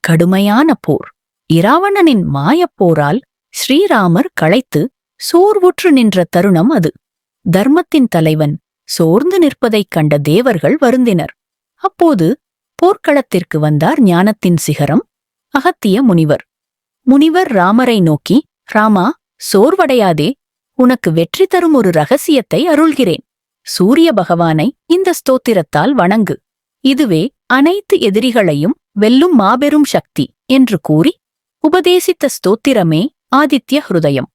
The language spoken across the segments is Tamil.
கடுமையான போர். இராவணனின் மாயப்போரால் ஸ்ரீராமர் களைத்து சோர்வுற்று நின்ற தருணம் அது. தர்மத்தின் தலைவன் சோர்ந்து நிற்பதைக் கண்ட தேவர்கள் வருந்தினர். அப்போது போர்க்களத்திற்கு வந்தார் ஞானத்தின் சிகரம் அகத்திய முனிவர். முனிவர் ராமரை நோக்கி, ராமா, சோர்வடையாதே, உனக்கு வெற்றி தரும் ஒரு ரகசியத்தை அருள்கிறேன். சூரிய பகவானை இந்த ஸ்தோத்திரத்தால் வணங்கு. இதுவே அனைத்து எதிரிகளையும் வெல்லும் மாபெரும் சக்தி என்று கூறி உபதேசித்த ஸ்தோத்திரமே ஆதித்ய ஹிருதயம்.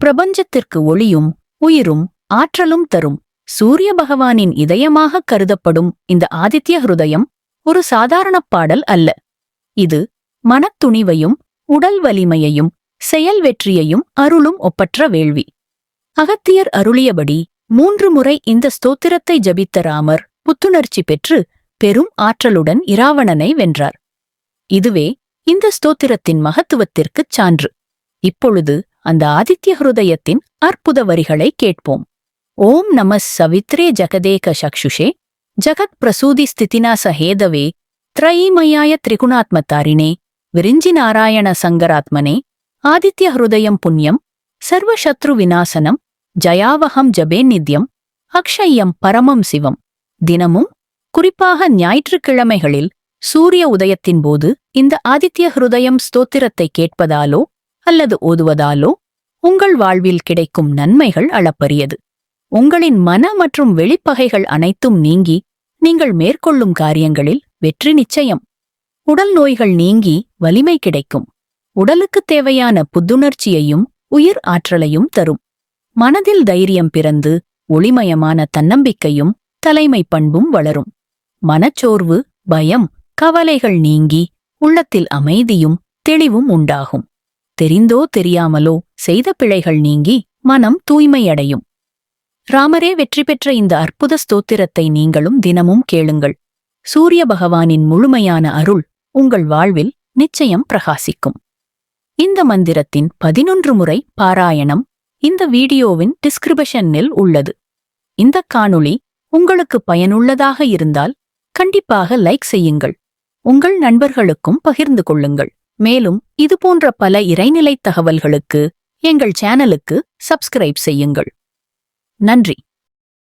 பிரபஞ்சத்திற்கு ஒளியும் உயிரும் ஆற்றலும் தரும் சூரிய பகவானின் இதயமாகக் கருதப்படும் இந்த ஆதித்ய ஹிருதயம் ஒரு சாதாரண பாடல் அல்ல. இது மனத்துணிவையும் உடல் வலிமையையும் செயல் வெற்றியையும் அருளும் ஒப்பற்ற வேள்வி. அகத்தியர் அருளியபடி 3 முறை இந்த ஸ்தோத்திரத்தை ஜபித்த ராமர் புத்துணர்ச்சி பெற்று பெரும் ஆற்றலுடன் இராவணனை வென்றார். இதுவே இந்த ஸ்தோத்திரத்தின் மகத்துவத்திற்குச் சான்று. இப்பொழுது அந்த ஆதித்ய ஹிருதயத்தின் அற்புத வரிகளை கேட்போம். ஓம் நம சவித்ரே ஜகதேக சக்ஷுஷே ஜகத் பிரசூதி ஸ்திதிநாச ஹேதவே த்ரயீமயாய திரிகுணாத்மதாரிணே விரிஞ்சி நாராயண சங்கராத்மனே ஆதித்ய ஹிருதயம் புண்ணியம் சர்வசத்ரு விநாசனம் ஜயாவகம் ஜபே நித்யம் அக்ஷய்யம் பரமம் சிவம். தினமும், குறிப்பாக ஞாயிற்றுக்கிழமைகளில் சூரிய உதயத்தின் போது இந்த ஆதித்ய ஹிருதயம் ஸ்தோத்திரத்தை கேட்பதாலோ அல்லது ஓதுவதாலோ உங்கள் வாழ்வில் கிடைக்கும் நன்மைகள் அளப்பரியது. உங்களின் மன மற்றும் வெளிப்பகைகள் அனைத்தும் நீங்கி நீங்கள் மேற்கொள்ளும் காரியங்களில் வெற்றி நிச்சயம். உடல் நோய்கள் நீங்கி வலிமை கிடைக்கும். உடலுக்குத் தேவையான புத்துணர்ச்சியையும் உயிர் ஆற்றலையும் தரும். மனதில் தைரியம் பிறந்து ஒளிமயமான தன்னம்பிக்கையும் தலைமை பண்பும் வளரும். மனச்சோர்வு, பயம், கவலைகள் நீங்கி உள்ளத்தில் அமைதியும் தெளிவும் உண்டாகும். தெரிந்தோ தெரியாமலோ செய்த பிழைகள் நீங்கி மனம் தூய்மையடையும். ராமரே வெற்றி பெற்ற இந்த அற்புத ஸ்தோத்திரத்தை நீங்களும் தினமும் கேளுங்கள். சூரிய பகவானின் முழுமையான அருள் உங்கள் வாழ்வில் நிச்சயம் பிரகாசிக்கும். இந்த மந்திரத்தின் 11 முறை பாராயணம் இந்த வீடியோவின் டிஸ்கிரிப்ஷனில் உள்ளது. இந்த காணொளி உங்களுக்கு பயனுள்ளதாக இருந்தால் கண்டிப்பாக லைக் செய்யுங்கள். உங்கள் நண்பர்களுக்கும் பகிர்ந்து கொள்ளுங்கள். மேலும் இதுபோன்ற பல இறைநிலைத் தகவல்களுக்கு எங்கள் சேனலுக்கு சப்ஸ்கிரைப் செய்யுங்கள். நன்றி.